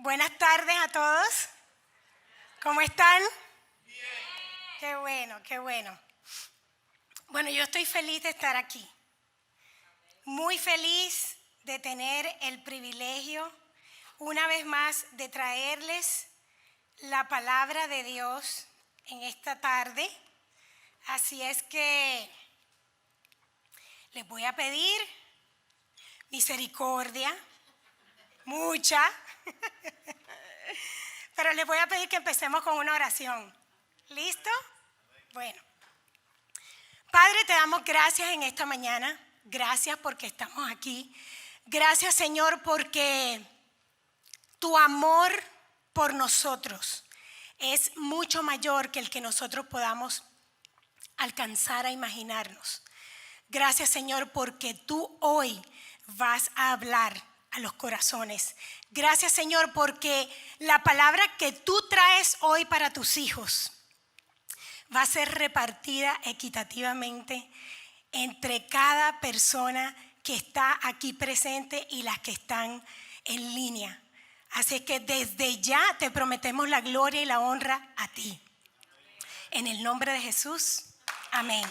Buenas tardes a todos. ¿Cómo están? Bien. Qué bueno, qué bueno. Bueno, yo estoy feliz de estar aquí. Muy feliz de tener el privilegio, una vez más, de traerles la palabra de Dios en esta tarde. Así es que les voy a pedir misericordia, mucha, pero les voy a pedir que empecemos con una oración. ¿Listo? Bueno. Padre, te damos gracias en esta mañana. Gracias porque estamos aquí. Gracias, Señor, porque tu amor por nosotros es mucho mayor que el que nosotros podamos alcanzar a imaginarnos. Gracias, Señor, porque tú hoy vas a hablar a los corazones. Gracias, Señor, porque la palabra que tú traes hoy para tus hijos va a ser repartida equitativamente entre cada persona que está aquí presente y las que están en línea. Así que desde ya te prometemos la gloria y la honra a ti. En el nombre de Jesús, amén.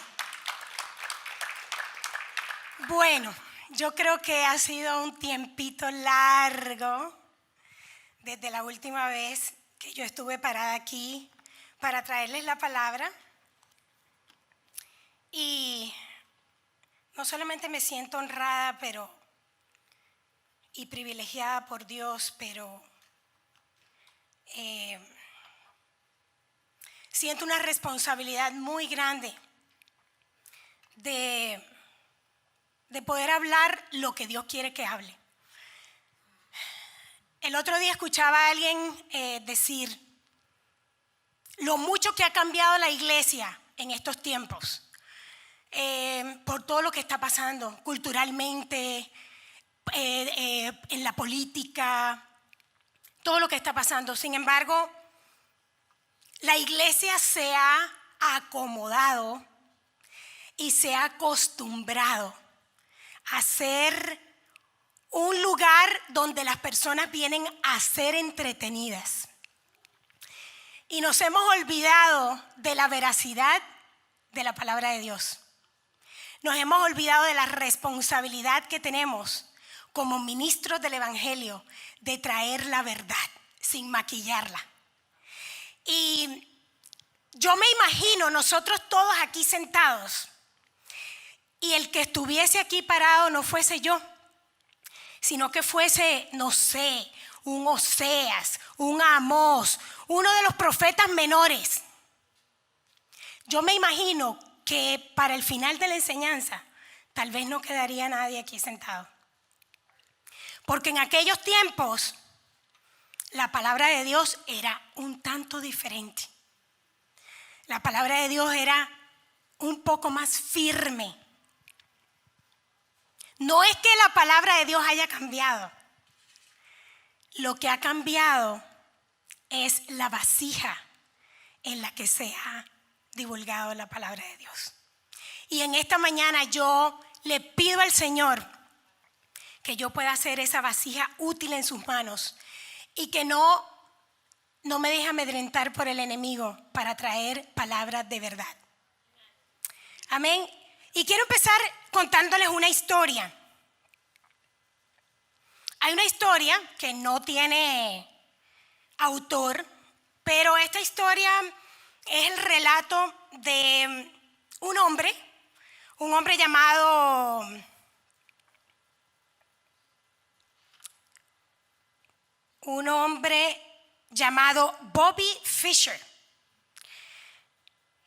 Bueno, yo creo que ha sido un tiempito largo desde la última vez que yo estuve parada aquí para traerles la palabra. Y no solamente me siento honrada y privilegiada por Dios, pero siento una responsabilidad muy grande de poder hablar lo que Dios quiere que hable. El otro día escuchaba a alguien decir lo mucho que ha cambiado la iglesia en estos tiempos. Por todo lo que está pasando culturalmente, en la política, todo lo que está pasando. Sin embargo, la iglesia se ha acomodado y se ha acostumbrado a ser un lugar donde las personas vienen a ser entretenidas. Y nos hemos olvidado de la veracidad de la palabra de Dios. Nos hemos olvidado de la responsabilidad que tenemos como ministros del Evangelio de traer la verdad sin maquillarla. Y yo me imagino nosotros todos aquí sentados y el que estuviese aquí parado no fuese yo, sino que fuese, no sé, un Oseas, un Amós, uno de los profetas menores. Yo me imagino que para el final de la enseñanza tal vez no quedaría nadie aquí sentado. Porque en aquellos tiempos la palabra de Dios era un tanto diferente. La palabra de Dios era un poco más firme. No es que la palabra de Dios haya cambiado. Lo que ha cambiado es la vasija en la que se ha divulgado la palabra de Dios. Y en esta mañana yo le pido al Señor que yo pueda hacer esa vasija útil en sus manos y que no me deje amedrentar por el enemigo para traer palabras de verdad. Amén. Y quiero empezar contándoles una historia. Hay una historia que no tiene autor, pero esta historia es el relato de un hombre llamado Bobby Fischer.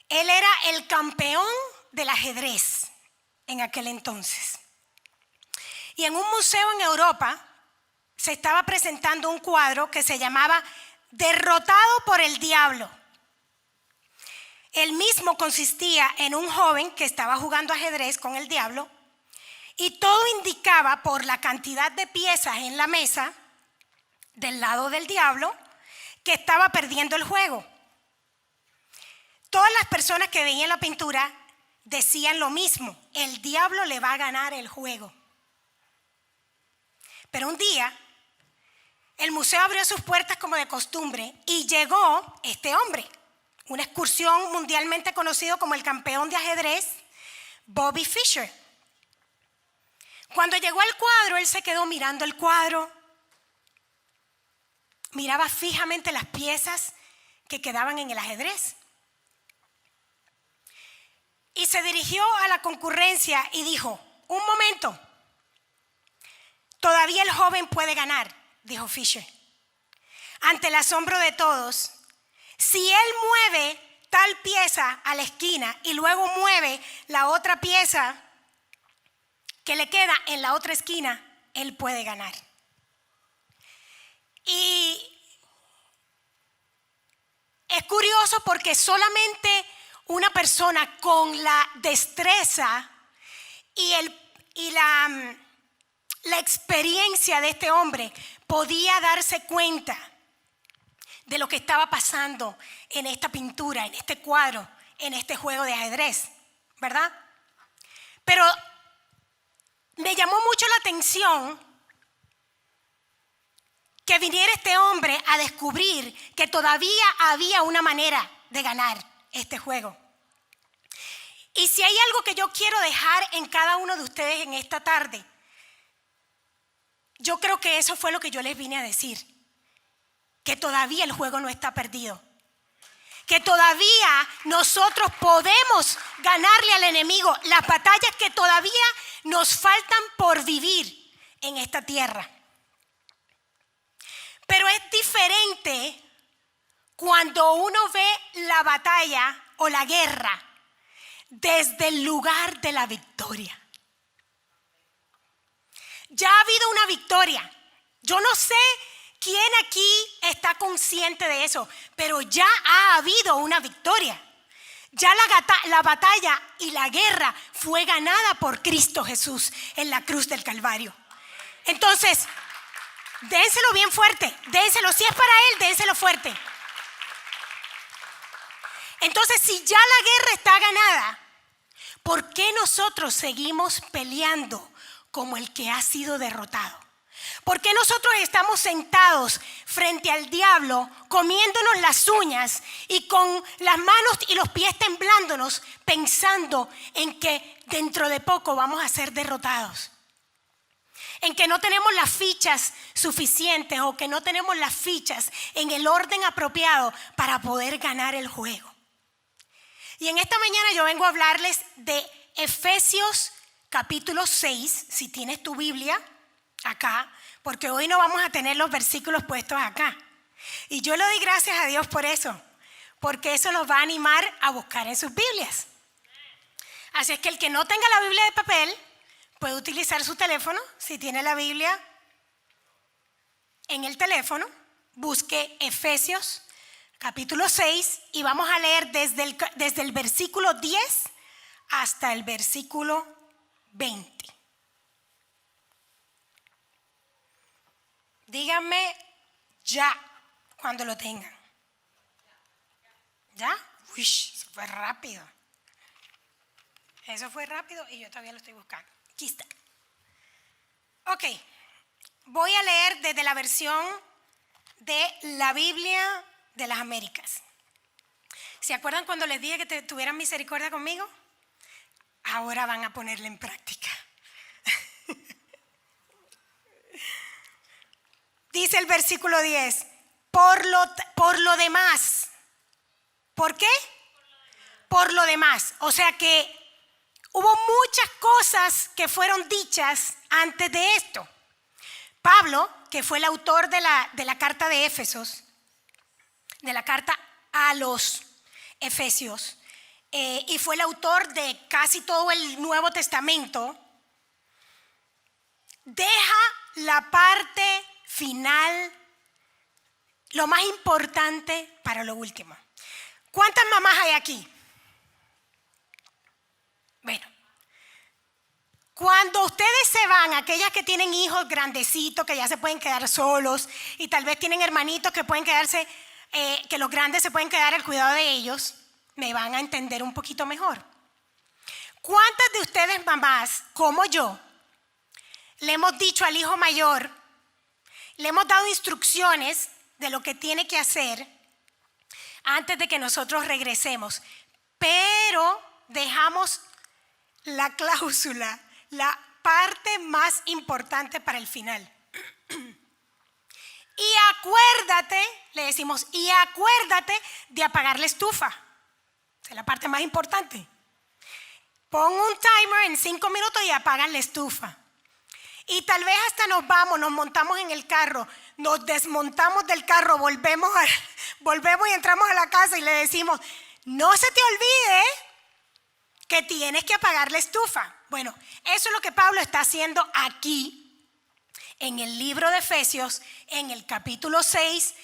Él era el campeón del ajedrez en aquel entonces. Y en un museo en Europa se estaba presentando un cuadro que se llamaba Derrotado por el Diablo. El mismo consistía en un joven que estaba jugando ajedrez con el diablo y todo indicaba por la cantidad de piezas en la mesa del lado del diablo que estaba perdiendo el juego. Todas las personas que veían la pintura decían lo mismo: el diablo le va a ganar el juego. Pero un día el museo abrió sus puertas como de costumbre y llegó este hombre, una excursión mundialmente conocido como el campeón de ajedrez, Bobby Fischer. Cuando llegó al cuadro, él se quedó mirando el cuadro, miraba fijamente las piezas que quedaban en el ajedrez. Y se dirigió a la concurrencia y dijo: un momento, todavía el joven puede ganar, dijo Fischer. Ante el asombro de todos, si él mueve tal pieza a la esquina y luego mueve la otra pieza que le queda en la otra esquina, él puede ganar. Y es curioso porque solamente una persona con la destreza y la experiencia de este hombre podía darse cuenta de lo que estaba pasando en esta pintura, en este cuadro, en este juego de ajedrez, ¿verdad? Pero me llamó mucho la atención que viniera este hombre a descubrir que todavía había una manera de ganar este juego. Y si hay algo que yo quiero dejar en cada uno de ustedes en esta tarde, yo creo que eso fue lo que yo les vine a decir, que todavía el juego no está perdido, que todavía nosotros podemos ganarle al enemigo las batallas que todavía nos faltan por vivir en esta tierra. Pero es diferente cuando uno ve la batalla o la guerra desde el lugar de la victoria. Ya ha habido una victoria. Yo no sé quién aquí está consciente de eso, pero ya ha habido una victoria. Ya la batalla y la guerra fue ganada por Cristo Jesús en la cruz del Calvario. Entonces, dénselo bien fuerte, dénselo, si es para Él, dénselo fuerte. Entonces, si ya la guerra está ganada, ¿por qué nosotros seguimos peleando como el que ha sido derrotado? ¿Por qué nosotros estamos sentados frente al diablo, comiéndonos las uñas y con las manos y los pies temblándonos, pensando en que dentro de poco vamos a ser derrotados? En que no tenemos las fichas suficientes o que no tenemos las fichas en el orden apropiado para poder ganar el juego. Y en esta mañana yo vengo a hablarles de Efesios capítulo 6, si tienes tu Biblia acá, porque hoy no vamos a tener los versículos puestos acá. Y yo le doy gracias a Dios por eso, porque eso nos va a animar a buscar en sus Biblias. Así es que el que no tenga la Biblia de papel puede utilizar su teléfono. Si tiene la Biblia en el teléfono, busque Efesios capítulo 6 y vamos a leer desde el versículo 10 hasta el versículo 20. Díganme ya cuando lo tengan. ¿Ya? Uy, eso fue rápido. Eso fue rápido y yo todavía lo estoy buscando. Aquí está. Ok, voy a leer desde la versión de la Biblia de las Américas. ¿Se acuerdan cuando les dije que tuvieran misericordia conmigo? Ahora van a ponerla en práctica. Dice el versículo 10, por lo demás. ¿Por qué? Por lo demás. O sea que hubo muchas cosas que fueron dichas antes de esto. Pablo, que fue el autor de la carta de Éfesos, de la carta a los Efesios, y fue el autor de casi todo el Nuevo Testamento, deja la parte final, lo más importante, para lo último. ¿Cuántas mamás hay aquí? Bueno, cuando ustedes se van, aquellas que tienen hijos grandecitos que ya se pueden quedar solos y tal vez tienen hermanitos que pueden quedarse, que los grandes se pueden quedar al cuidado de ellos, me van a entender un poquito mejor. ¿Cuántas de ustedes mamás, como yo, le hemos dicho al hijo mayor: le hemos dado instrucciones de lo que tiene que hacer antes de que nosotros regresemos, pero dejamos la cláusula, la parte más importante para el final. Y acuérdate, le decimos, y acuérdate de apagar la estufa. Esa es la parte más importante. Pon un timer en 5 minutos y apagan la estufa. Y tal vez hasta nos montamos en el carro, nos desmontamos del carro, volvemos y entramos a la casa y le decimos, no se te olvide que tienes que apagar la estufa. Bueno, eso es lo que Pablo está haciendo aquí en el libro de Efesios, en el capítulo 6,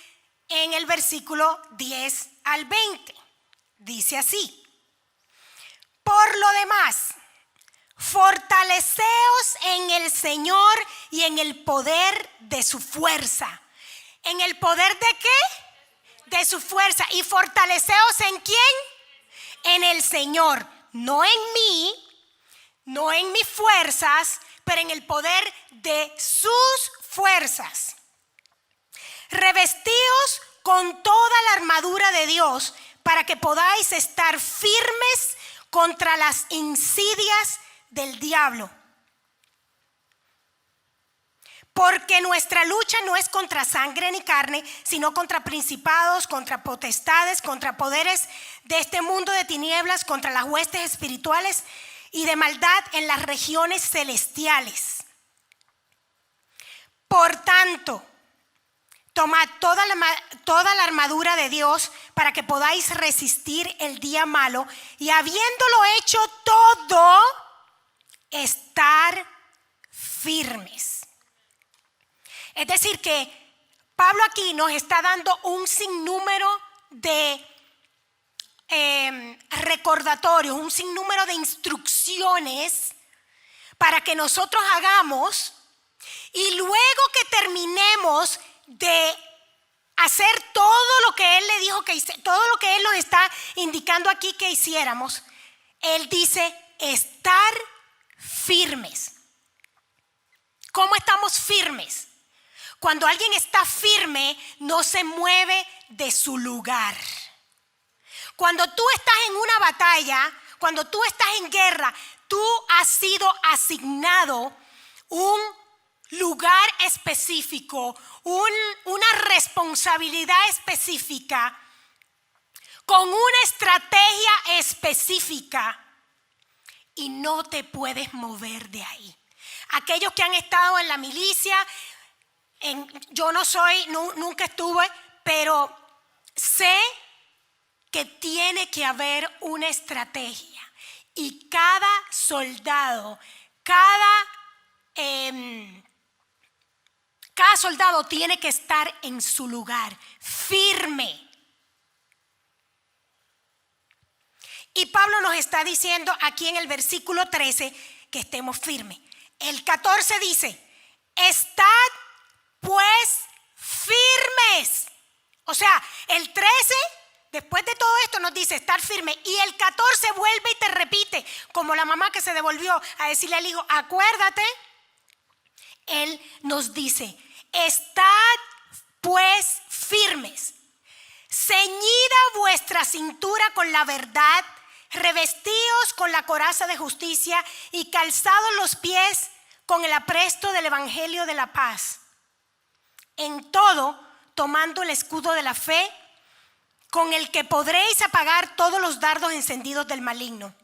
en el versículo 10 al 20. Dice así: por lo demás, fortaleceos en el Señor y en el poder de su fuerza. ¿En el poder de qué? De su fuerza. ¿Y fortaleceos en quién? En el Señor. No en mí, no en mis fuerzas, pero en el poder de sus fuerzas. Revestíos con toda la armadura de Dios para que podáis estar firmes contra las insidias del diablo. Porque nuestra lucha no es contra sangre ni carne, sino contra principados, contra potestades, contra poderes de este mundo de tinieblas, contra las huestes espirituales y de maldad en las regiones celestiales. Por tanto, tomad toda la armadura de Dios para que podáis resistir el día malo y habiéndolo hecho todo, estar firmes. Es decir que Pablo aquí nos está dando un sinnúmero de recordatorios, un sinnúmero de instrucciones para que nosotros hagamos, y luego que terminemos de hacer todo lo que Él le dijo que hiciéramos, todo lo que Él nos está indicando aquí que hiciéramos, Él dice estar firmes. ¿Cómo estamos firmes? Cuando alguien está firme, no se mueve de su lugar. Cuando tú estás en una batalla, cuando tú estás en guerra, tú has sido asignado un lugar específico, una responsabilidad específica, con una estrategia específica, y no te puedes mover de ahí. Aquellos que han estado en la milicia, yo no soy, nunca estuve, pero sé que tiene que haber una estrategia, y cada soldado, cada soldado tiene que estar en su lugar, firme. Y Pablo nos está diciendo aquí en el versículo 13 que estemos firmes. El 14 dice: estad pues firmes. O sea, el 13, después de todo esto, nos dice estar firme. Y el 14 vuelve y te repite, como la mamá que se devolvió a decirle al hijo, acuérdate. Él nos dice, estad pues firmes, ceñida vuestra cintura con la verdad, revestíos con la coraza de justicia y calzados los pies con el apresto del evangelio de la paz. En todo, tomando el escudo de la fe, con el que podréis apagar todos los dardos encendidos del maligno.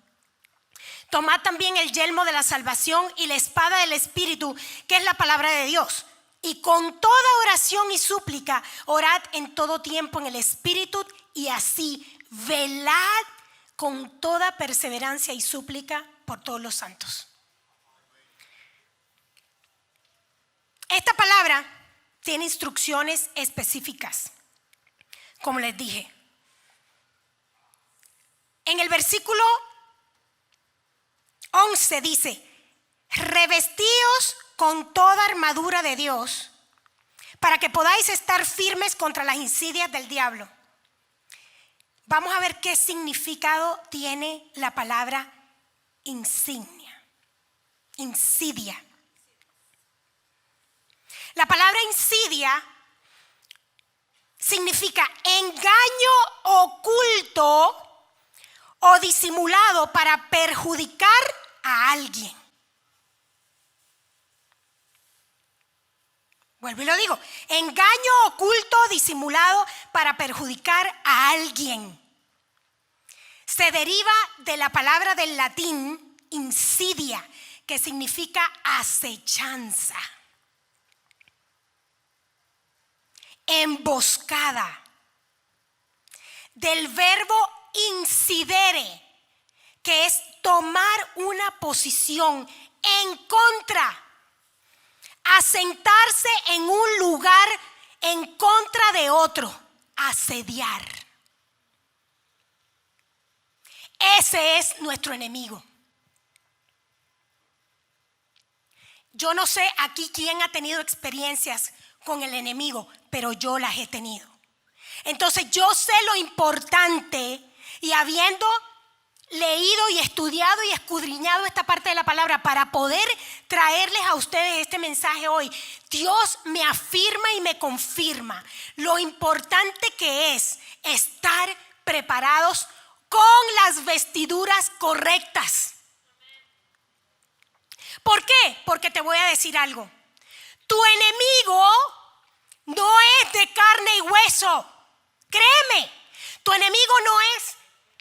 Tomad también el yelmo de la salvación y la espada del Espíritu, que es la palabra de Dios. Y con toda oración y súplica, orad en todo tiempo en el Espíritu, y así velad con toda perseverancia y súplica por todos los santos. Esta palabra tiene instrucciones específicas, como les dije. En el versículo 11 dice, revestíos con toda armadura de Dios para que podáis estar firmes contra las insidias del diablo. Vamos a ver qué significado tiene la palabra insidia. La palabra insidia significa engaño oculto o disimulado para perjudicar a alguien. Vuelvo y lo digo, engaño oculto o disimulado para perjudicar a alguien. Se deriva de la palabra del latín insidia, que significa acechanza, emboscada, del verbo incidere, que es tomar una posición en contra, asentarse en un lugar en contra de otro, asediar. Ese es nuestro enemigo. Yo no sé aquí quién ha tenido experiencias con el enemigo, pero yo las he tenido. Entonces yo sé lo importante, y habiendo leído y estudiado y escudriñado esta parte de la palabra para poder traerles a ustedes este mensaje hoy, Dios me afirma y me confirma lo importante que es estar preparados con las vestiduras correctas. ¿Por qué? Porque te voy a decir algo. Tu enemigo no es de carne y hueso. Créeme, tu enemigo no es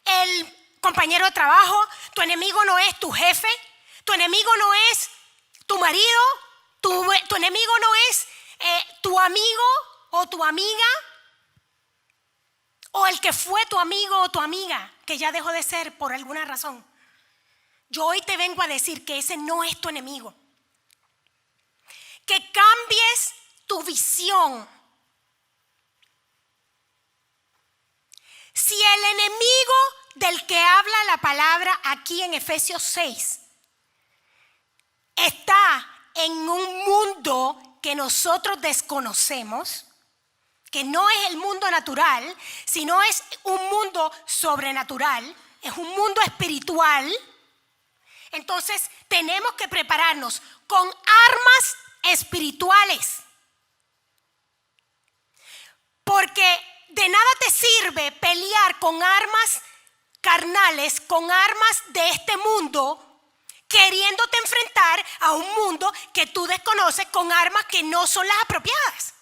el compañero de trabajo, tu enemigo no es tu jefe, tu enemigo no es tu marido, tu enemigo no es tu amigo o tu amiga, o el que fue tu amigo o tu amiga, que ya dejó de ser por alguna razón. Yo hoy te vengo a decir que ese no es tu enemigo. Que cambies tu visión. Si el enemigo del que habla la palabra aquí en Efesios 6 está en un mundo que nosotros desconocemos, que no es el mundo natural, sino es un mundo sobrenatural, es un mundo espiritual, entonces tenemos que prepararnos con armas espirituales. Porque de nada te sirve pelear con armas carnales, con armas de este mundo, queriéndote enfrentar a un mundo que tú desconoces con armas que no son las apropiadas.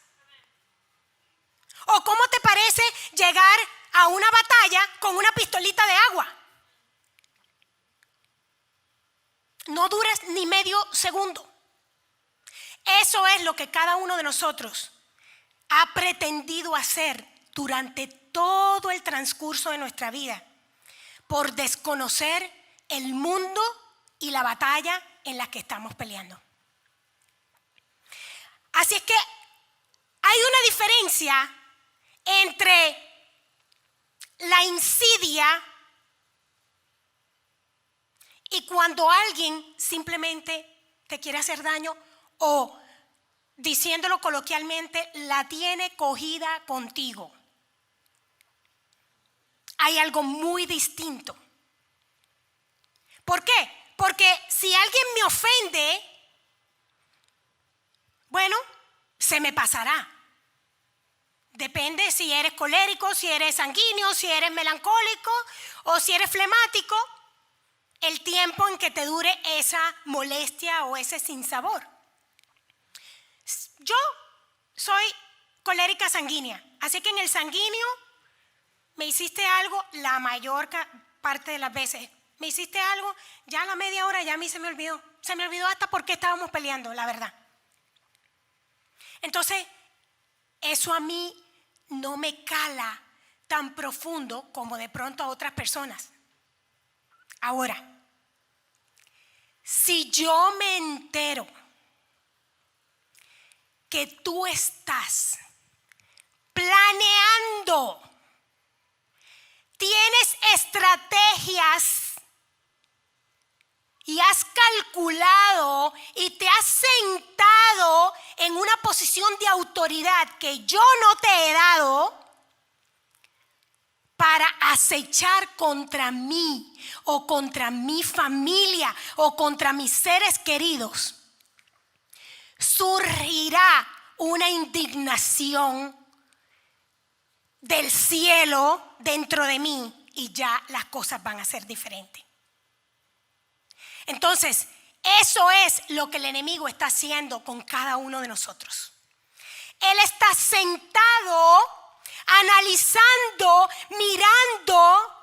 ¿O cómo te parece llegar a una batalla con una pistolita de agua? No duras ni medio segundo. Eso es lo que cada uno de nosotros ha pretendido hacer durante todo el transcurso de nuestra vida, por desconocer el mundo y la batalla en la que estamos peleando. Así es que hay una diferencia entre la insidia y cuando alguien simplemente te quiere hacer daño, o diciéndolo coloquialmente, la tiene cogida contigo. Hay algo muy distinto. ¿Por qué? Porque si alguien me ofende, bueno, se me pasará. Depende si eres colérico, si eres sanguíneo, si eres melancólico o si eres flemático, el tiempo en que te dure esa molestia o ese sinsabor. Yo soy colérica sanguínea, así que en el sanguíneo me hiciste algo la mayor parte de las veces. Me hiciste algo, ya a la media hora ya a mí se me olvidó. Se me olvidó hasta por qué estábamos peleando, la verdad. Entonces, eso a mí no me cala tan profundo como de pronto a otras personas. Ahora, si yo me entero que tú estás planeando, tienes estrategias y has calculado y te has sentado en una posición de autoridad que yo no te he dado para acechar contra mí o contra mi familia o contra mis seres queridos, surgirá una indignación del cielo dentro de mí y ya las cosas van a ser diferentes. Entonces, eso es lo que el enemigo está haciendo con cada uno de nosotros. Él está sentado, analizando, mirando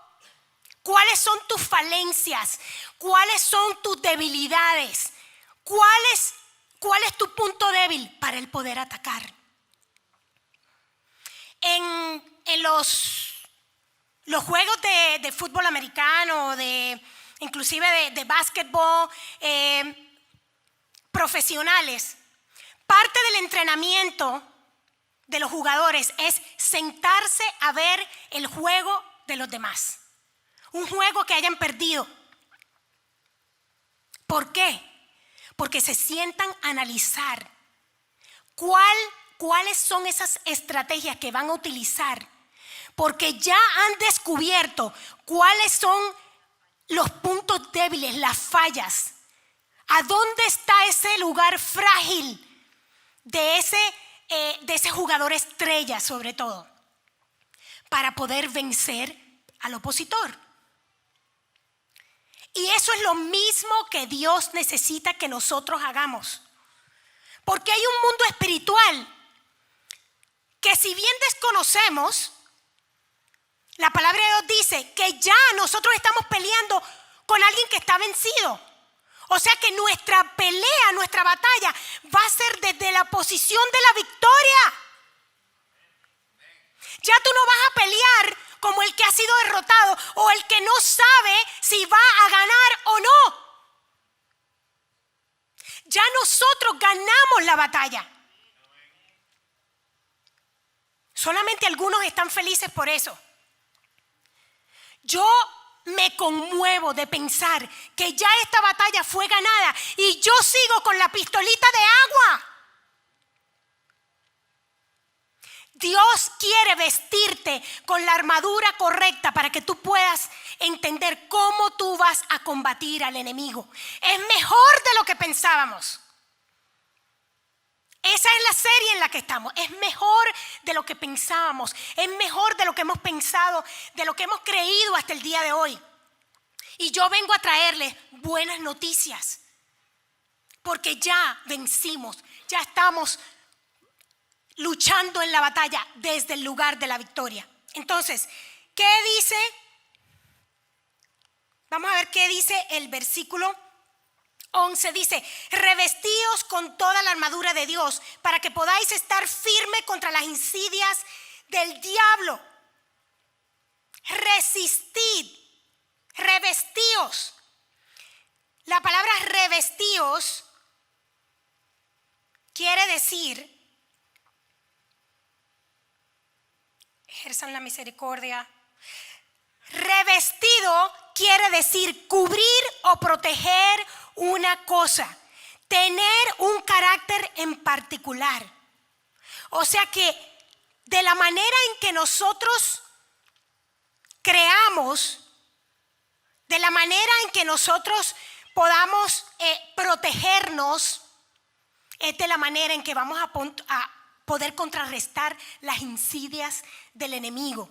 cuáles son tus falencias, cuáles son tus debilidades, cuál es tu punto débil para él poder atacar. En los juegos de fútbol americano, inclusive de básquetbol profesionales, parte del entrenamiento de los jugadores es sentarse a ver el juego de los demás. Un juego que hayan perdido. ¿Por qué? Porque se sientan a analizar cuáles son esas estrategias que van a utilizar. Porque ya han descubierto cuáles son los puntos débiles, las fallas. ¿A dónde está ese lugar frágil de ese jugador estrella, sobre todo? Para poder vencer al opositor. Y eso es lo mismo que Dios necesita que nosotros hagamos. Porque hay un mundo espiritual que, si bien desconocemos, la palabra de Dios dice que ya nosotros estamos peleando con alguien que está vencido. O sea que nuestra pelea, nuestra batalla va a ser desde la posición de la victoria. Ya tú no vas a pelear como el que ha sido derrotado o el que no sabe si va a ganar o no. Ya nosotros ganamos la batalla. Solamente algunos están felices por eso. Yo me conmuevo de pensar que ya esta batalla fue ganada y yo sigo con la pistolita de agua. Dios quiere vestirte con la armadura correcta para que tú puedas entender cómo tú vas a combatir al enemigo. Es mejor de lo que pensábamos. Esa es la serie en la que estamos. Es mejor de lo que pensábamos. Es mejor de lo que hemos pensado, de lo que hemos creído hasta el día de hoy. Y yo vengo a traerles buenas noticias. Porque ya vencimos, ya estamos luchando en la batalla desde el lugar de la victoria. Entonces, ¿qué dice? Vamos a ver qué dice el versículo 11. Dice: revestíos con toda la armadura de Dios para que podáis estar firme contra las insidias del diablo. Resistid, revestíos. La palabra revestíos quiere decir ejerzan la misericordia. Revestido quiere decir cubrir o proteger una cosa, tener un carácter en particular. O sea que de la manera en que nosotros creamos, de la manera en que nosotros podamos protegernos, es de la manera en que vamos a poder contrarrestar las insidias del enemigo.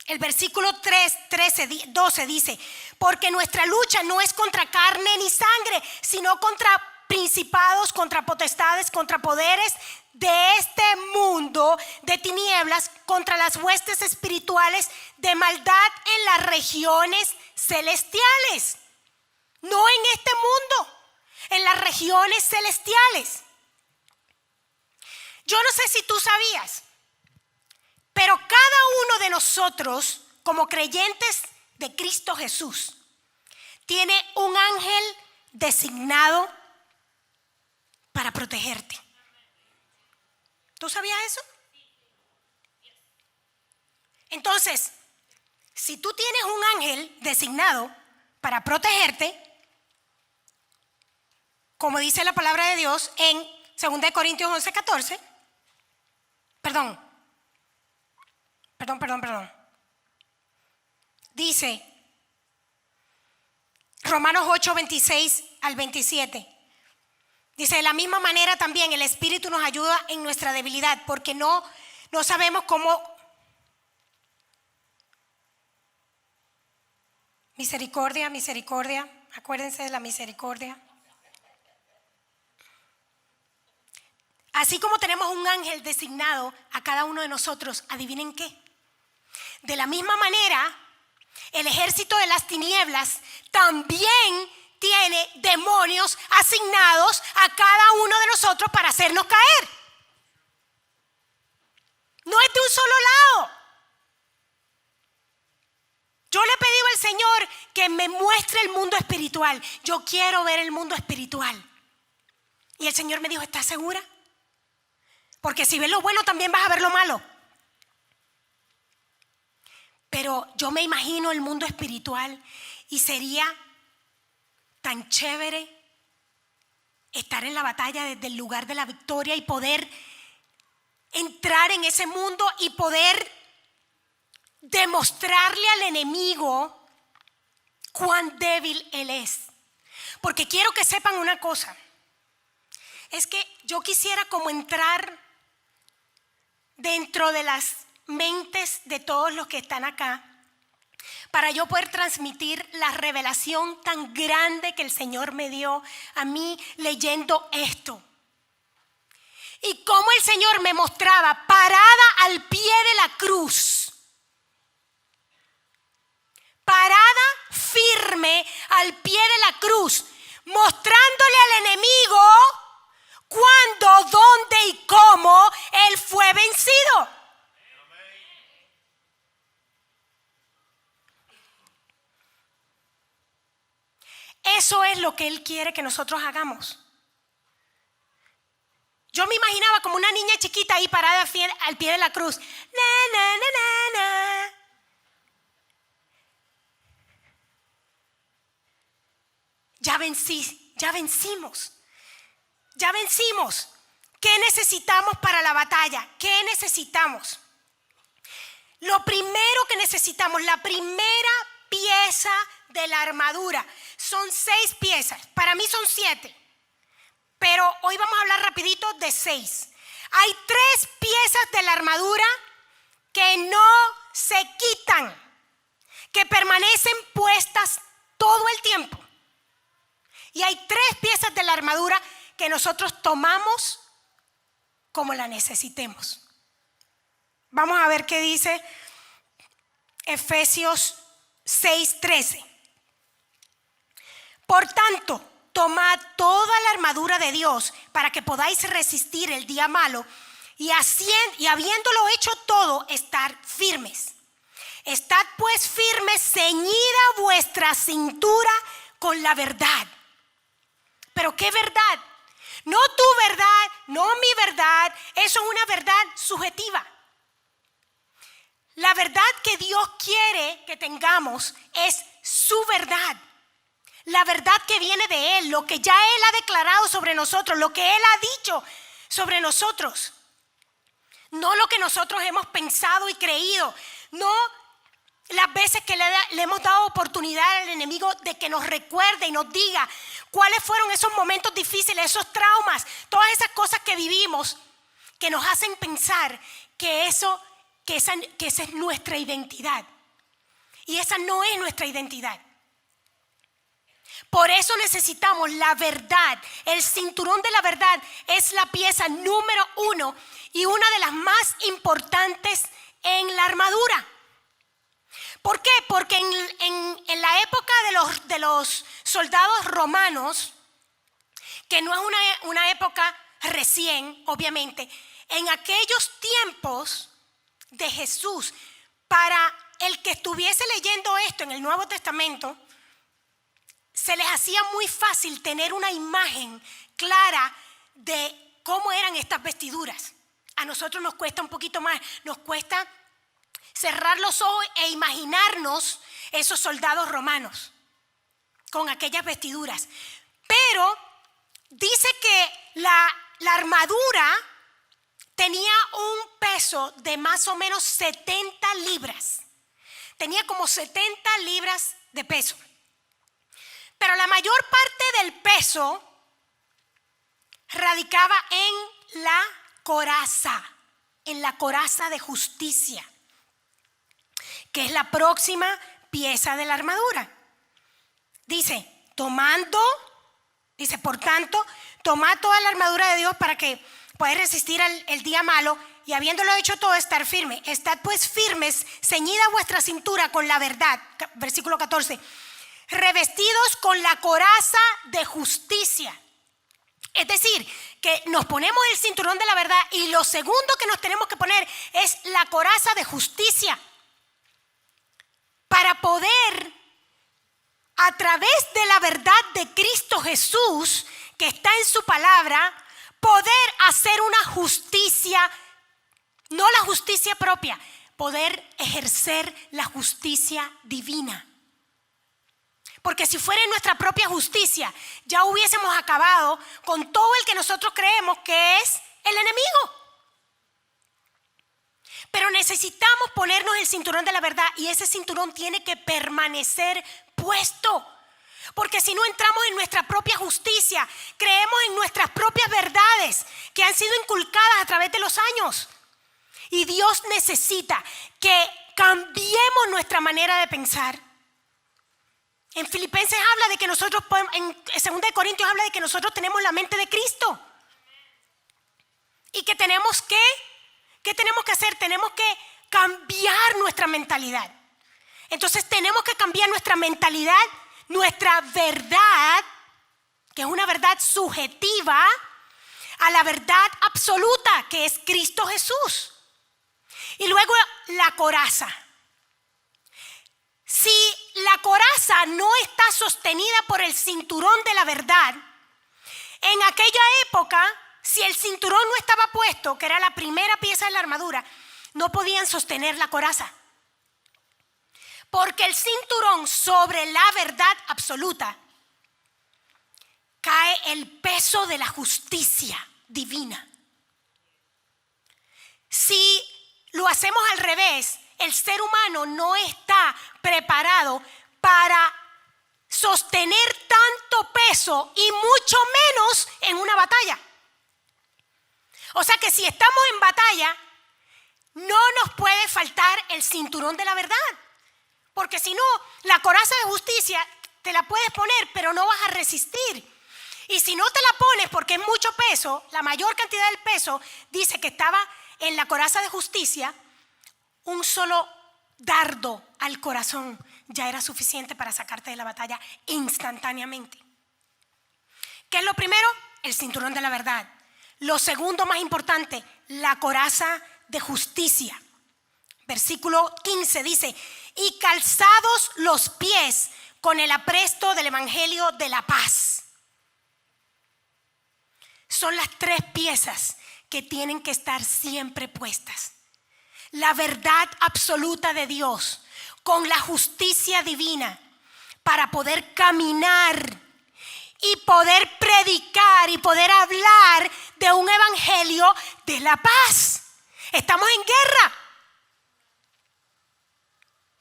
El versículo 12 dice: porque nuestra lucha no es contra carne ni sangre, sino contra principados, contra potestades, contra poderes de este mundo de tinieblas, contra las huestes espirituales de maldad en las regiones celestiales. No en este mundo, en las regiones celestiales. Yo no sé si tú sabías, pero cada uno de nosotros, como creyentes de Cristo Jesús, tiene un ángel designado para protegerte. ¿Tú sabías eso? Entonces, si tú tienes un ángel designado para protegerte, como dice la palabra de Dios en 2 Corintios 11:14, Perdón. Dice Romanos 8:26 al 27. Dice, de la misma manera también el Espíritu nos ayuda en nuestra debilidad, porque no sabemos cómo. Misericordia, misericordia. Acuérdense de la misericordia. Así como tenemos un ángel designado a cada uno de nosotros, ¿adivinen qué? De la misma manera, el ejército de las tinieblas también tiene demonios asignados a cada uno de nosotros para hacernos caer. No es de un solo lado. Yo le he pedido al Señor que me muestre el mundo espiritual. Yo quiero ver el mundo espiritual. Y el Señor me dijo, ¿estás segura? Porque si ves lo bueno también vas a ver lo malo. Pero yo me imagino el mundo espiritual y sería tan chévere estar en la batalla desde el lugar de la victoria y poder entrar en ese mundo y poder demostrarle al enemigo cuán débil él es. Porque quiero que sepan una cosa. Es que yo quisiera como entrar dentro de las mentes de todos los que están acá para yo poder transmitir la revelación tan grande que el Señor me dio a mí leyendo esto. Y cómo el Señor me mostraba parada al pie de la cruz. Parada firme al pie de la cruz, mostrándole al enemigo cuándo, dónde y cómo él fue vencido. Eso es lo que él quiere que nosotros hagamos. Yo me imaginaba como una niña chiquita ahí parada al pie de la cruz. Na, na, na, na, na. Ya vencimos. Ya vencimos. ¿Qué necesitamos para la batalla? ¿Qué necesitamos? Lo primero que necesitamos, la primera pieza de la armadura, son 6 piezas. Para mí son 7. Pero hoy vamos a hablar rapidito de 6. Hay 3 piezas de la armadura que no se quitan, que permanecen puestas todo el tiempo. Y hay 3 piezas de la armadura que nosotros tomamos como la necesitemos. Vamos a ver qué dice Efesios 6:13. Por tanto, tomad toda la armadura de Dios para que podáis resistir el día malo y habiéndolo hecho todo, estar firmes. Estad pues firmes, ceñida vuestra cintura con la verdad. ¿Pero qué verdad? No tu verdad, no mi verdad. Eso es una verdad subjetiva. La verdad que Dios quiere que tengamos es su verdad. La verdad que viene de Él, lo que ya Él ha declarado sobre nosotros, lo que Él ha dicho sobre nosotros. No lo que nosotros hemos pensado y creído. No las veces que le hemos dado oportunidad al enemigo de que nos recuerde y nos diga cuáles fueron esos momentos difíciles, esos traumas, todas esas cosas que vivimos que nos hacen pensar que esa es nuestra identidad. Y esa no es nuestra identidad. Por eso necesitamos la verdad. El cinturón de la verdad es la pieza número 1 y una de las más importantes en la armadura. ¿Por qué? Porque en la época de los soldados romanos, que no es una época recién, obviamente, en aquellos tiempos de Jesús, para el que estuviese leyendo esto en el Nuevo Testamento, se les hacía muy fácil tener una imagen clara de cómo eran estas vestiduras. A nosotros nos cuesta un poquito más, nos cuesta cerrar los ojos e imaginarnos esos soldados romanos con aquellas vestiduras. Pero dice que la armadura tenía un peso de más o menos 70 libras. Tenía como 70 libras de peso. Pero la mayor parte del peso radicaba en la coraza de justicia, que es la próxima pieza de la armadura. Dice, por tanto, tomad toda la armadura de Dios para que podáis resistir el día malo, y habiéndolo hecho todo, estar firme. Estad pues firmes, ceñida vuestra cintura con la verdad. Versículo 14. Revestidos con la coraza de justicia. Es decir, que nos ponemos el cinturón de la verdad, y lo segundo que nos tenemos que poner es la coraza de justicia, para poder, a través de la verdad de Cristo Jesús, que está en su palabra, poder hacer una justicia, no la justicia propia, poder ejercer la justicia divina. Porque si fuera en nuestra propia justicia, ya hubiésemos acabado con todo el que nosotros creemos que es el enemigo. Pero necesitamos ponernos el cinturón de la verdad, y ese cinturón tiene que permanecer puesto. Porque si no entramos en nuestra propia justicia, creemos en nuestras propias verdades que han sido inculcadas a través de los años. Y Dios necesita que cambiemos nuestra manera de pensar. En Filipenses habla de que nosotros podemos, en 2 de Corintios habla de que nosotros tenemos la mente de Cristo. Y que tenemos que, ¿qué tenemos que hacer? Tenemos que cambiar nuestra mentalidad. Entonces tenemos que cambiar nuestra mentalidad, nuestra verdad, que es una verdad subjetiva, a la verdad absoluta, que es Cristo Jesús. Y luego la coraza. Si la coraza no está sostenida por el cinturón de la verdad, en aquella época, si el cinturón no estaba puesto, que era la primera pieza de la armadura, no podían sostener la coraza. Porque el cinturón sobre la verdad absoluta cae el peso de la justicia divina. Si lo hacemos al revés, el ser humano no está preparado para sostener tanto peso, y mucho menos en una batalla. O sea que si estamos en batalla, no nos puede faltar el cinturón de la verdad. Porque si no, la coraza de justicia te la puedes poner, pero no vas a resistir. Y si no te la pones porque es mucho peso, la mayor cantidad del peso, dice que estaba en la coraza de justicia, un solo dardo al corazón ya era suficiente para sacarte de la batalla instantáneamente. ¿Qué es lo primero? El cinturón de la verdad. Lo segundo más importante, la coraza de justicia. Versículo 15 dice, y calzados los pies con el apresto del evangelio de la paz. Son las tres piezas que tienen que estar siempre puestas. La verdad absoluta de Dios con la justicia divina, para poder caminar y poder predicar y poder hablar de un evangelio de la paz. Estamos en guerra,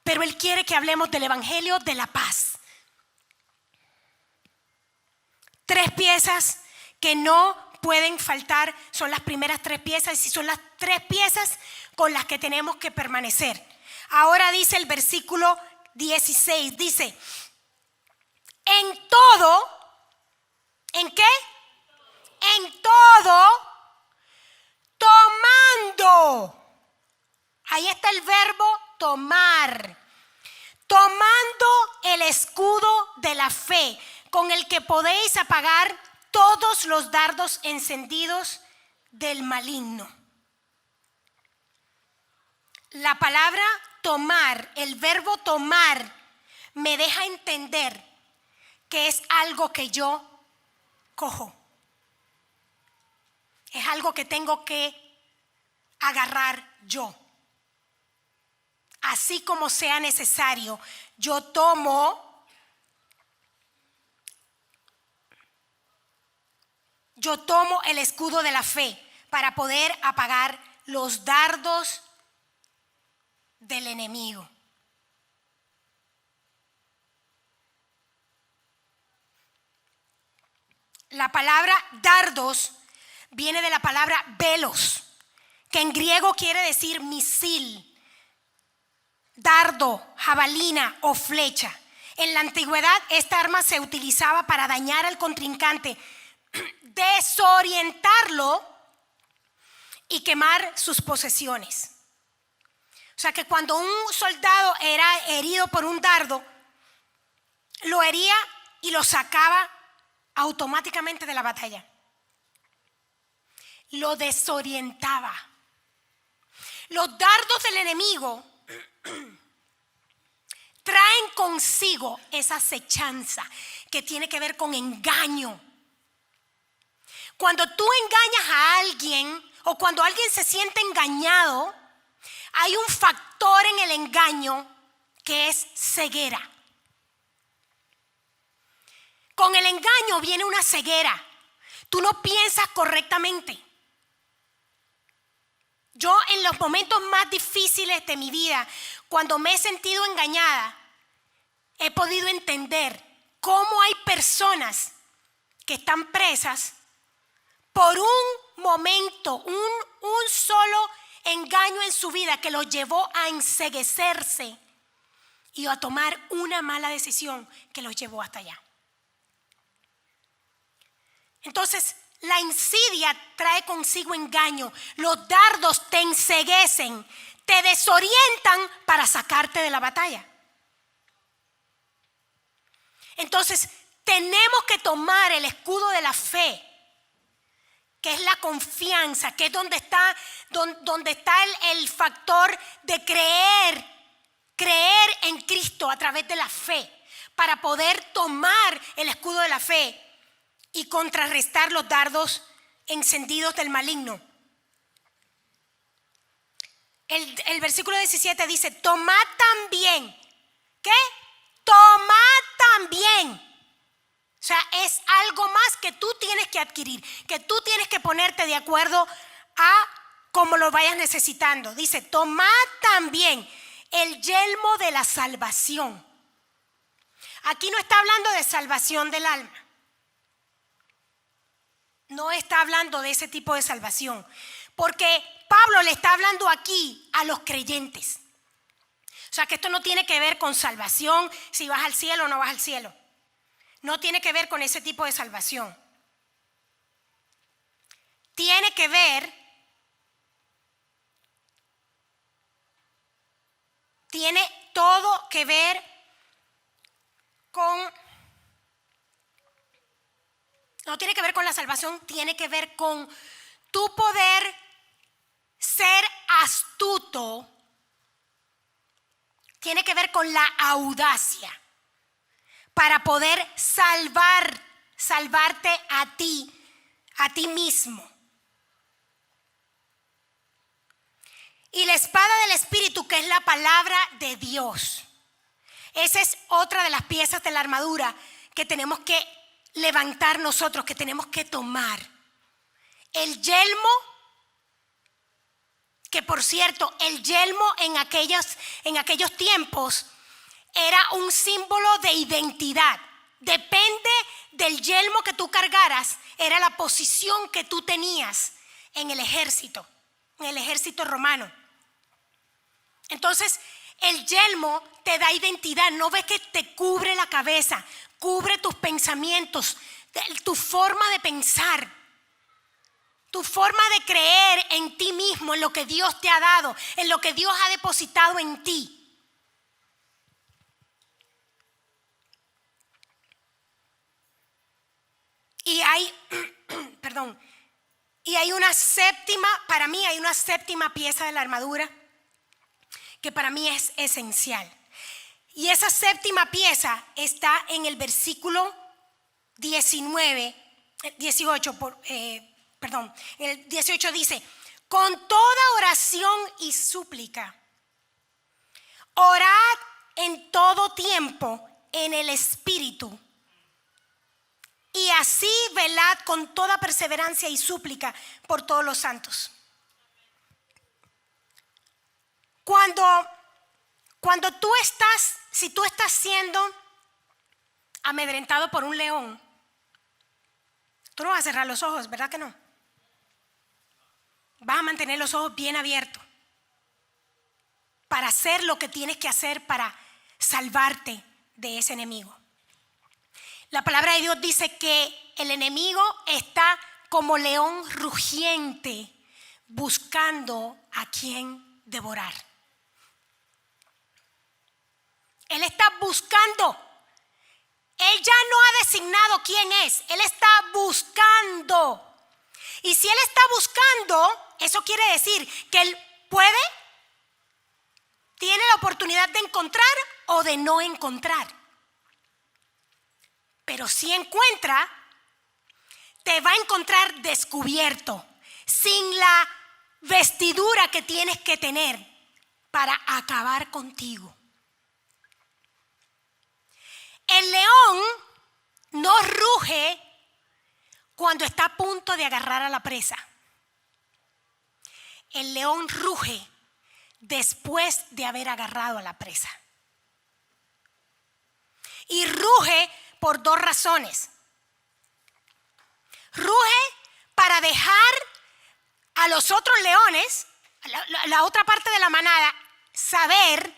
pero Él quiere que hablemos del evangelio de la paz. Tres piezas que no pueden faltar son las primeras tres piezas, y son las tres piezas con las que tenemos que permanecer. Ahora dice el versículo 16, dice, en todo, ¿en qué? En todo, tomando. Ahí está el verbo tomar. Tomando el escudo de la fe, con el que podéis apagar todos los dardos encendidos del maligno. La palabra tomar, el verbo tomar, me deja entender que es algo que yo cojo. Es algo que tengo que agarrar yo. Así como sea necesario, yo tomo el escudo de la fe para poder apagar los dardos del enemigo. La palabra dardos viene de la palabra velos, que en griego quiere decir misil, dardo, jabalina o flecha. En la antigüedad esta arma se utilizaba para dañar al contrincante, desorientarlo y quemar sus posesiones. O sea que cuando un soldado era herido por un dardo, lo hería y lo sacaba automáticamente de la batalla. Lo desorientaba. Los dardos del enemigo traen consigo esa acechanza que tiene que ver con engaño. Cuando tú engañas a alguien o cuando alguien se siente engañado, hay un factor en el engaño que es ceguera. Con el engaño viene una ceguera. Tú no piensas correctamente. Yo en los momentos más difíciles de mi vida, cuando me he sentido engañada, he podido entender cómo hay personas que están presas por un momento, un solo engaño en su vida que los llevó a enceguecerse y a tomar una mala decisión que los llevó hasta allá. Entonces, la insidia trae consigo engaño. Los dardos te enceguecen, te desorientan para sacarte de la batalla. Entonces, tenemos que tomar el escudo de la fe, que es la confianza, que es donde está el factor de creer en Cristo a través de la fe, para poder tomar el escudo de la fe y contrarrestar los dardos encendidos del maligno. El versículo 17 dice, tomad también. ¿Qué? Tomad también. O sea, es algo más que tú tienes que adquirir, que tú tienes que ponerte de acuerdo a cómo lo vayas necesitando. Dice, tomad también el yelmo de la salvación. Aquí no está hablando de salvación del alma. No está hablando de ese tipo de salvación, porque Pablo le está hablando aquí a los creyentes. O sea que esto no tiene que ver con salvación, si vas al cielo o no vas al cielo. No tiene que ver con ese tipo de salvación. Tiene que ver, tiene todo que ver con... No tiene que ver con la salvación, tiene que ver con tu poder ser astuto. Tiene que ver con la audacia para poder salvarte a ti mismo. Y la espada del Espíritu, que es la palabra de Dios. Esa es otra de las piezas de la armadura que tenemos que levantar nosotros, que tenemos que tomar. El yelmo, que por cierto, el yelmo en aquellos tiempos era un símbolo de identidad. Depende del yelmo que tú cargaras, era la posición que tú tenías en el ejército romano. Entonces, el yelmo te da identidad. No ves que te cubre la cabeza, cubre tus pensamientos, tu forma de pensar, tu forma de creer en ti mismo, en lo que Dios te ha dado, en lo que Dios ha depositado en ti. Y hay una séptima, para mí hay una séptima pieza de la armadura que para mí es esencial. Y esa séptima pieza está en el versículo 18, el 18 dice, con toda oración y súplica, orad en todo tiempo en el Espíritu, y así velad con toda perseverancia y súplica por todos los santos. Cuando si tú estás siendo amedrentado por un león, Tú no vas a cerrar los ojos, ¿verdad que no? Vas a mantener los ojos bien abiertos para hacer lo que tienes que hacer para salvarte de ese enemigo. La palabra de Dios dice que el enemigo está como león rugiente buscando a quien devorar. Él está buscando. Él ya no ha designado quién es. Él está buscando. Y si él está buscando, eso quiere decir que él tiene la oportunidad de encontrar o de no encontrar. Pero si encuentra, te va a encontrar descubierto, sin la vestidura que tienes que tener para acabar contigo. El león no ruge cuando está a punto de agarrar a la presa. El león ruge después de haber agarrado a la presa. Y ruge por dos razones. Ruge para dejar a los otros leones, la otra parte de la manada, saber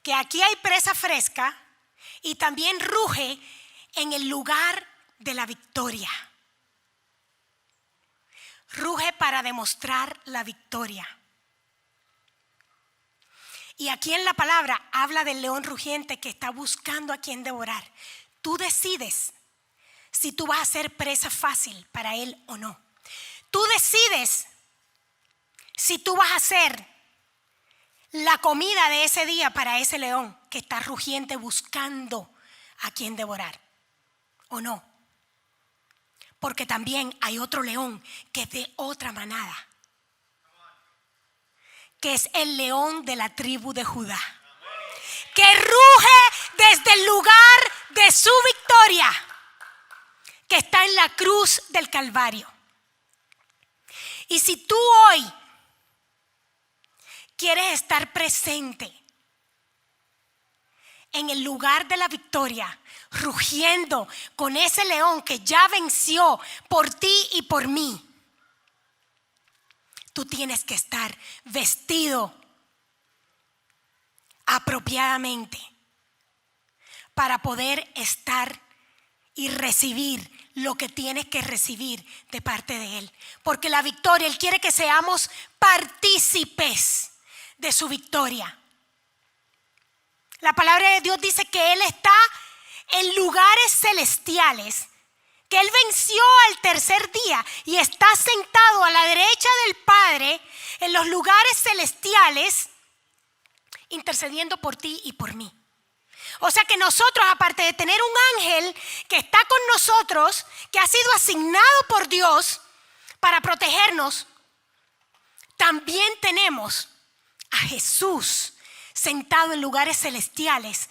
que aquí hay presa fresca, y también ruge en el lugar de la victoria. Ruge para demostrar la victoria. Y aquí en la palabra habla del león rugiente que está buscando a quien devorar. Tú decides si tú vas a ser presa fácil para él o no. Tú decides si tú vas a ser la comida de ese día para ese león que está rugiente buscando a quien devorar o no. Porque también hay otro león que es de otra manada, que es el león de la tribu de Judá, que ruge desde el lugar de su victoria, que está en la cruz del Calvario. Y si tú hoy quieres estar presente en el lugar de la victoria, rugiendo con ese león que ya venció por ti y por mí, tú tienes que estar vestido apropiadamente para poder estar y recibir lo que tienes que recibir de parte de Él. Porque la victoria, Él quiere que seamos partícipes de su victoria. La palabra de Dios dice que Él está en lugares celestiales, que Él venció al tercer día y está sentado a la derecha del Padre en los lugares celestiales, intercediendo por ti y por mí. O sea que nosotros, aparte de tener un ángel que está con nosotros, que ha sido asignado por Dios para protegernos, también tenemos a Jesús sentado en lugares celestiales,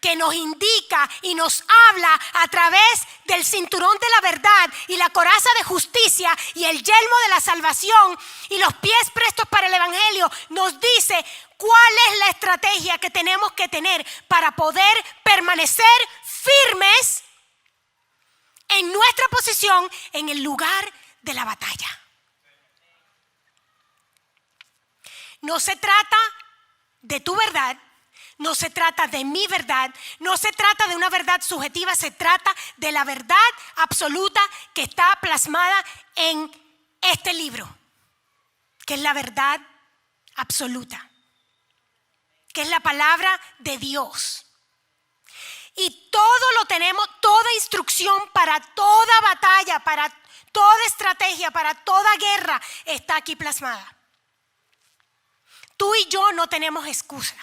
que nos indica y nos habla a través del cinturón de la verdad y la coraza de justicia y el yelmo de la salvación y los pies prestos para el evangelio. Nos dice cuál es la estrategia que tenemos que tener para poder permanecer firmes en nuestra posición en el lugar de la batalla. No se trata de tu verdad, no se trata de mi verdad, no se trata de una verdad subjetiva, se trata de la verdad absoluta que está plasmada en este libro, que es la verdad absoluta, que es la palabra de Dios. Y todo lo tenemos, toda instrucción para toda batalla, para toda estrategia, para toda guerra está aquí plasmada. Tú y yo no tenemos excusa.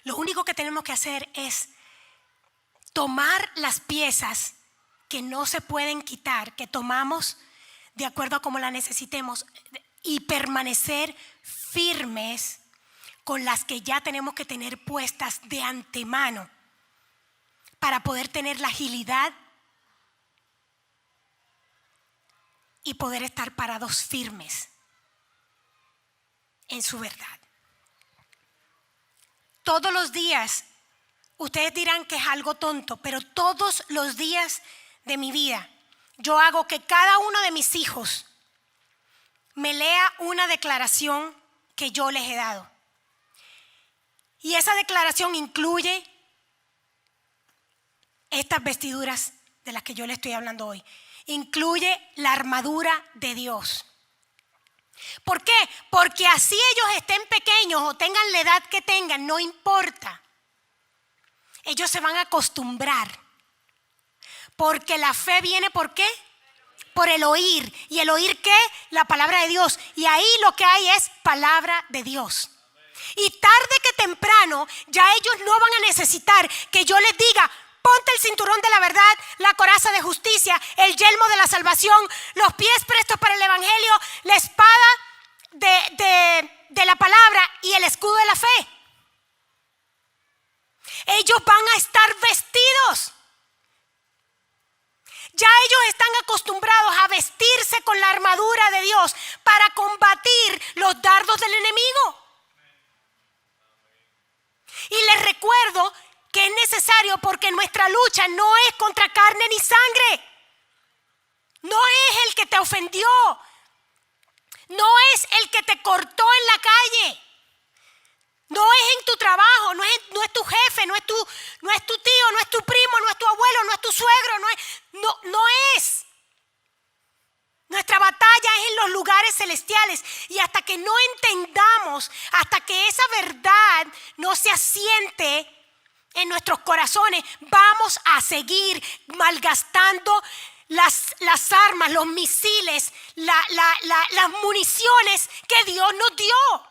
Lo único que tenemos que hacer es tomar las piezas que no se pueden quitar, que tomamos de acuerdo a cómo la necesitemos, y permanecer firmes con las que ya tenemos que tener puestas de antemano para poder tener la agilidad y poder estar parados firmes en su verdad. Todos los días, ustedes dirán que es algo tonto, pero todos los días de mi vida, yo hago que cada uno de mis hijos me lea una declaración que yo les he dado. Y esa declaración incluye estas vestiduras de las que yo les estoy hablando hoy. Incluye la armadura de Dios. ¿Por qué? Porque así ellos estén pequeños o tengan la edad que tengan, no importa. Ellos se van a acostumbrar. Porque la fe viene ¿por qué? Por el oír. ¿Y el oír qué? La palabra de Dios. Y ahí lo que hay es palabra de Dios. Y tarde que temprano ya ellos no van a necesitar que yo les diga: ponte el cinturón de la verdad, la coraza de justicia, el yelmo de la salvación, los pies prestos para el evangelio, la espada de la palabra y el escudo de la fe. Ellos van a estar vestidos. Ya ellos están acostumbrados a vestirse con la armadura de Dios para combatir los dardos del enemigo. Y les recuerdo que es necesario porque nuestra lucha no es contra carne ni sangre. No es el que te ofendió. No es el que te cortó en la calle. No es en tu trabajo, no es tu jefe, no es tu tío, no es tu primo, no es tu abuelo, no es tu suegro, no es. Nuestra batalla es en los lugares celestiales. Y hasta que no entendamos, hasta que esa verdad no se asiente en nuestros corazones, vamos a seguir malgastando las armas, los misiles, las municiones que Dios nos dio.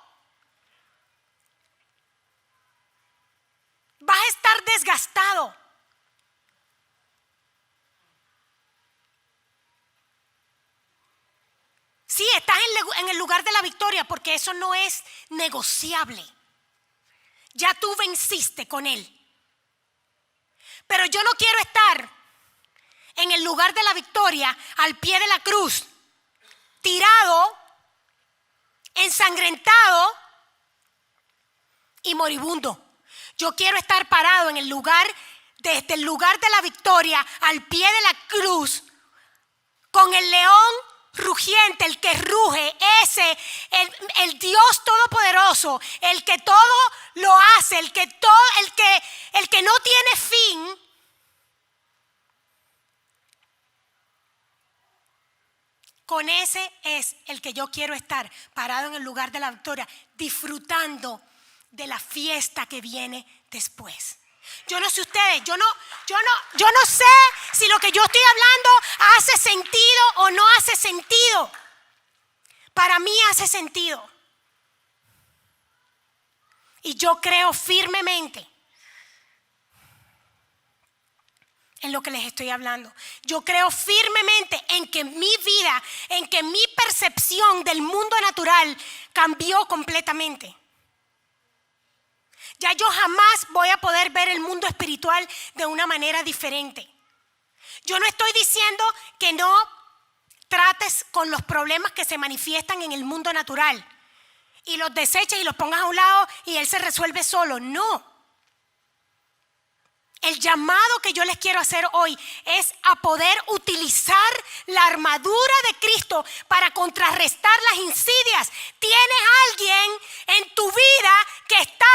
Vas a estar desgastado. Sí, estás en el lugar de la victoria porque eso no es negociable. Ya tú venciste con Él. Pero yo no quiero estar en el lugar de la victoria, al pie de la cruz, tirado, ensangrentado y moribundo. Yo quiero estar parado en el lugar, desde el lugar de la victoria, al pie de la cruz, con el león rugiente, el que ruge, el Dios todopoderoso, el que todo lo hace, el que no tiene fin. Con ese es el que yo quiero estar, parado en el lugar de la victoria, disfrutando de la fiesta que viene después. Yo no sé ustedes, yo no sé si lo que yo estoy hablando hace sentido o no hace sentido. Para mí hace sentido. Y yo creo firmemente en lo que les estoy hablando. Yo creo firmemente en que mi vida, en que mi percepción del mundo natural cambió completamente. Ya yo jamás voy a poder ver el mundo espiritual de una manera diferente. Yo no estoy diciendo que no trates con los problemas que se manifiestan en el mundo natural y los deseches y los pongas a un lado y él se resuelve solo. No. El llamado que yo les quiero hacer hoy es a poder utilizar la armadura de Cristo para contrarrestar las insidias. Tienes alguien en tu vida que está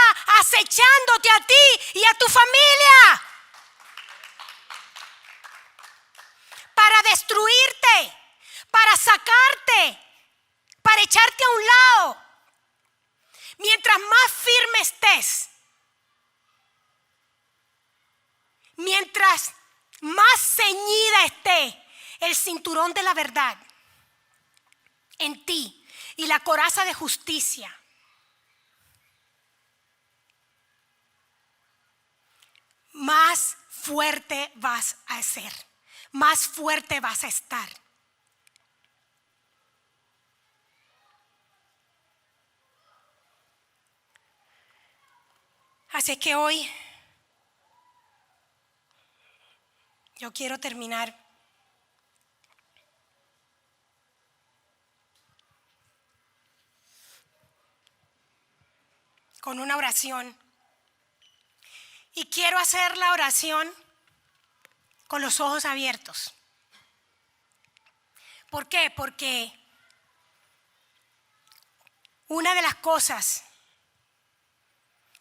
acechándote a ti y a tu familia para destruirte, para sacarte, para echarte a un lado. Mientras más firme estés, mientras más ceñida esté el cinturón de la verdad en ti y la coraza de justicia, más fuerte vas a ser, más fuerte vas a estar. Así que hoy yo quiero terminar con una oración. Y quiero hacer la oración con los ojos abiertos. ¿Por qué? Porque una de las cosas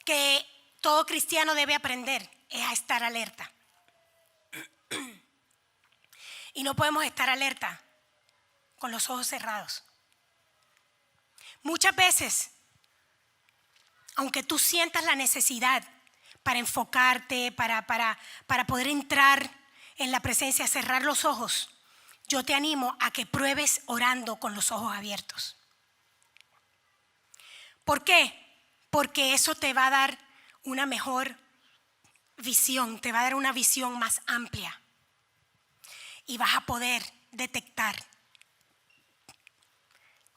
que todo cristiano debe aprender es a estar alerta. Y no podemos estar alerta con los ojos cerrados. Muchas veces, aunque tú sientas la necesidad para enfocarte, para poder entrar en la presencia, cerrar los ojos, yo te animo a que pruebes orando con los ojos abiertos. ¿Por qué? Porque eso te va a dar una mejor visión, te va a dar una visión más amplia y vas a poder detectar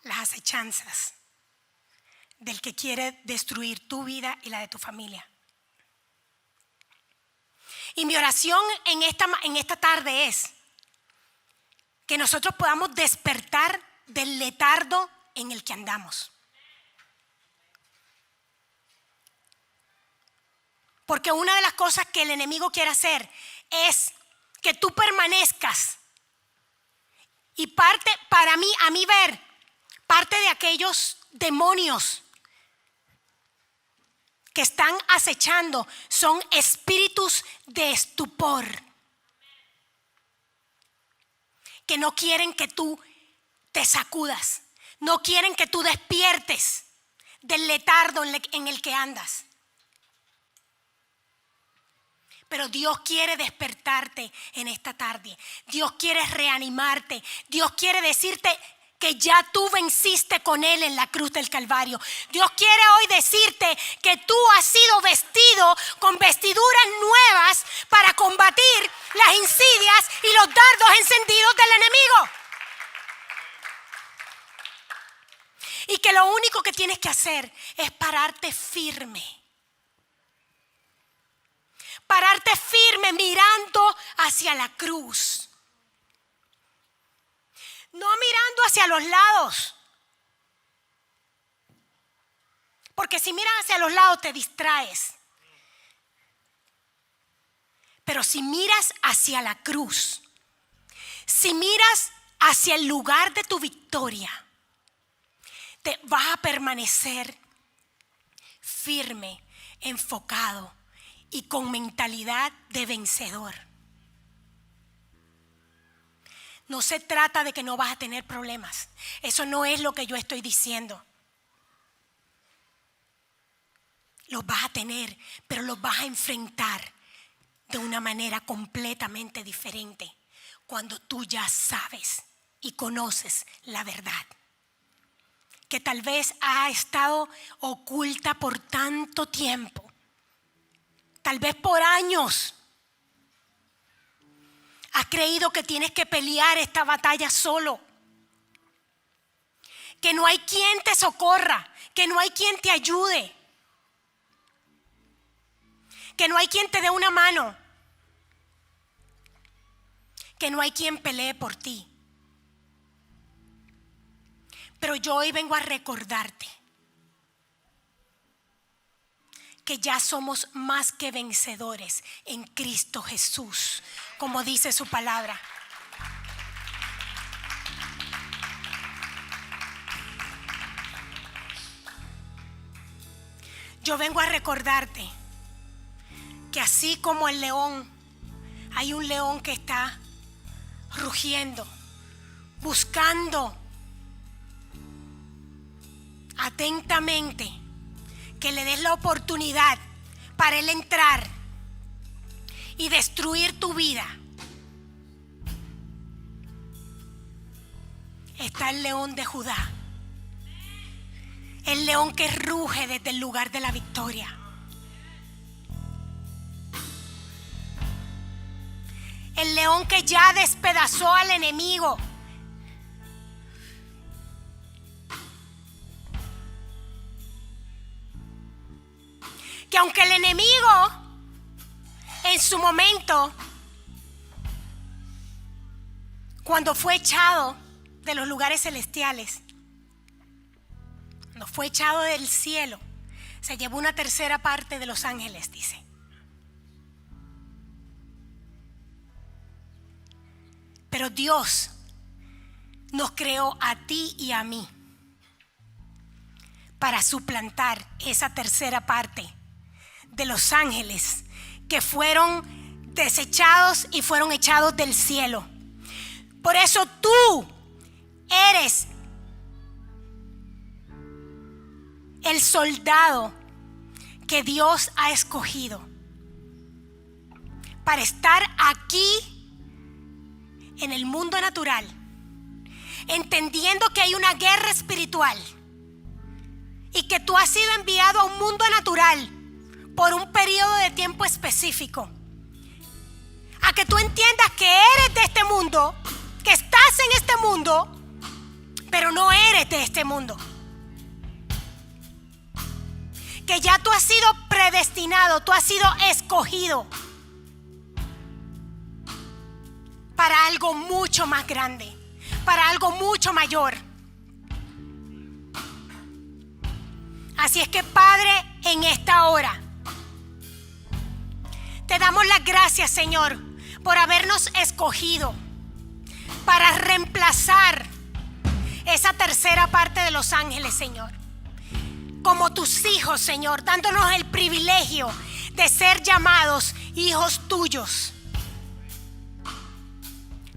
las acechanzas del que quiere destruir tu vida y la de tu familia. Y mi oración en esta tarde es que nosotros podamos despertar del letargo en el que andamos. Porque una de las cosas que el enemigo quiere hacer es que tú permanezcas. Y a mí ver, parte de aquellos demonios que están acechando son espíritus de estupor. Que no quieren que tú te sacudas. No quieren que tú despiertes del letargo en el que andas. Pero Dios quiere despertarte en esta tarde. Dios quiere reanimarte. Dios quiere decirte que ya tú venciste con Él en la cruz del Calvario. Dios quiere hoy decirte que tú has sido vestido con vestiduras nuevas para combatir las insidias y los dardos encendidos del enemigo. Y que lo único que tienes que hacer es pararte firme. Pararte firme mirando hacia la cruz. No mirando hacia los lados. Porque si miras hacia los lados te distraes. Pero si miras hacia la cruz, si miras hacia el lugar de tu victoria, te vas a permanecer firme, enfocado y con mentalidad de vencedor. No se trata de que no vas a tener problemas. Eso no es lo que yo estoy diciendo. Los vas a tener, pero los vas a enfrentar de una manera completamente diferente cuando tú ya sabes y conoces la verdad. Que tal vez ha estado oculta por tanto tiempo. Tal vez por años has creído que tienes que pelear esta batalla solo. Que no hay quien te socorra, que no hay quien te ayude. Que no hay quien te dé una mano. Que no hay quien pelee por ti. Pero yo hoy vengo a recordarte que ya somos más que vencedores en Cristo Jesús, como dice su palabra. Yo vengo a recordarte que así como el león, hay un león que está rugiendo, buscando atentamente que le des la oportunidad para él entrar y destruir tu vida. Está el león de Judá, el león que ruge desde el lugar de la victoria. El león que ya despedazó al enemigo. Que aunque el enemigo en su momento, cuando fue echado de los lugares celestiales, cuando fue echado del cielo, se llevó una tercera parte de los ángeles, dice. Pero Dios nos creó a ti y a mí para suplantar esa tercera parte de los ángeles que fueron desechados y fueron echados del cielo. Por eso tú eres el soldado que Dios ha escogido para estar aquí en el mundo natural, entendiendo que hay una guerra espiritual y que tú has sido enviado a un mundo natural por un periodo de tiempo específico, a que tú entiendas que eres de este mundo, que estás en este mundo, pero no eres de este mundo, que ya tú has sido predestinado, tú has sido escogido para algo mucho más grande, para algo mucho mayor. Así es que, Padre, en esta hora te damos las gracias, Señor, por habernos escogido para reemplazar esa tercera parte de los ángeles, Señor, como tus hijos, Señor, dándonos el privilegio de ser llamados hijos tuyos.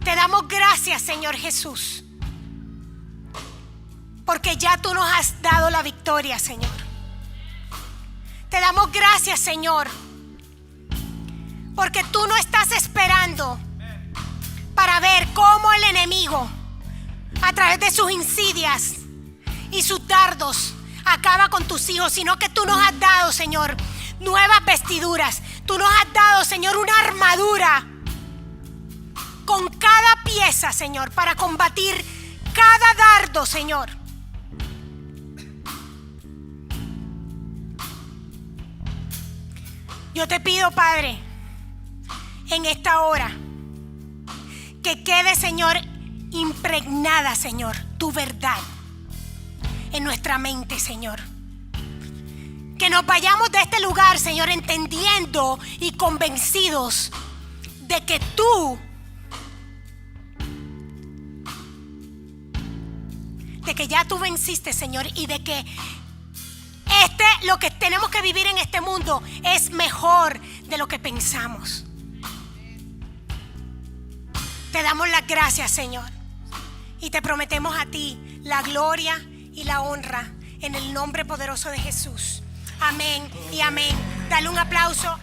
Te damos gracias, Señor Jesús, porque ya tú nos has dado la victoria, Señor. Te damos gracias, Señor, porque tú no estás esperando para ver cómo el enemigo, a través de sus insidias y sus dardos, acaba con tus hijos, sino que tú nos has dado, Señor, nuevas vestiduras. Tú nos has dado, Señor, una armadura con cada pieza, Señor, para combatir cada dardo, Señor. Yo te pido, Padre, en esta hora, que quede, Señor, impregnada, Señor, tu verdad en nuestra mente, Señor. Que nos vayamos de este lugar, Señor, entendiendo y convencidos de que tú, de que ya tú venciste, Señor, y de que lo que tenemos que vivir en este mundo es mejor de lo que pensamos. Te damos las gracias, Señor, y te prometemos a ti la gloria y la honra en el nombre poderoso de Jesús. Amén y amén. Dale un aplauso